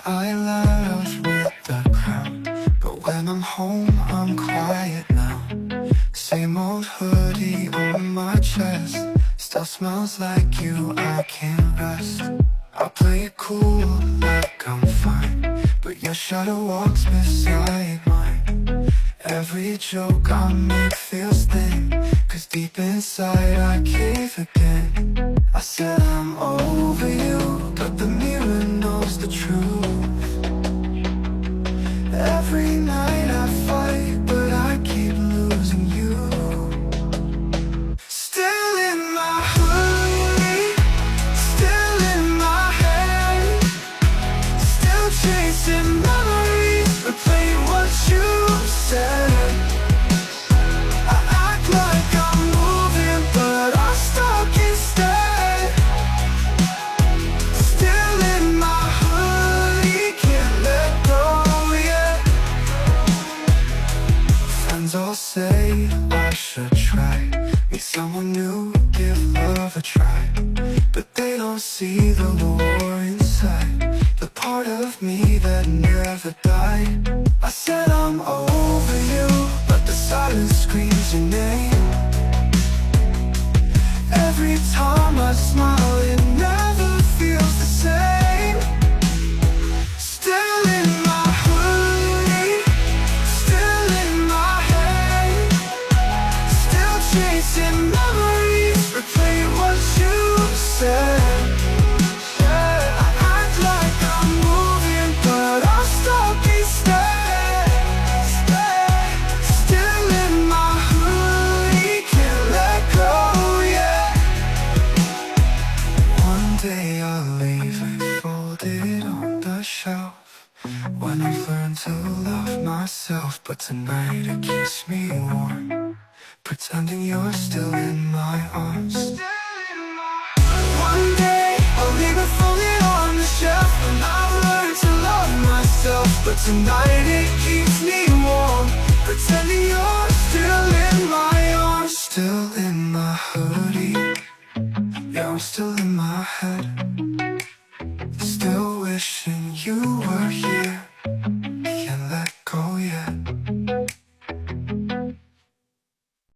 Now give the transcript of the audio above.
I love with the crowd, but when I'm home, I'm quiet now. Same old hoodie on my chest, still smells like you, I can't rest. I play it cool like I'm fine, but your shadow walks beside mine. Every joke I make feels thin, cause deep inside I cave again. I said I'm over you, but the mirror knows the truth. Every night I fight, but I keep losing you. Still in my hoodie, still in my head, still chasing memories, replaying what you said. I act like I'm moving, but I'm stuck instead. Still in my hoodie, can't let go yet. Friends all say I should try, meet someone new, give love a try, but they don't see the war inside, the part of me that never died. I said I'm over you, but the silence screams your name. Every time I smile, it never feels the same. Still in my hoodie, still in my head, still chasing memories, replay what you said. Yeah, I act like I'm moving, but I'm stuck instead. Still in my hoodie, can't let go yet. One day I'll leave it folded on the shelf, when I've learned to love myself. But tonight it keeps me warm, pretending you're still in my arms. One day I'll leave it folded on the shelf, when I've learned to love myself. But tonight it keeps me warm, pretending you're still in my arms. Still in my hoodie, yeah, I'm still in my head, still wishing you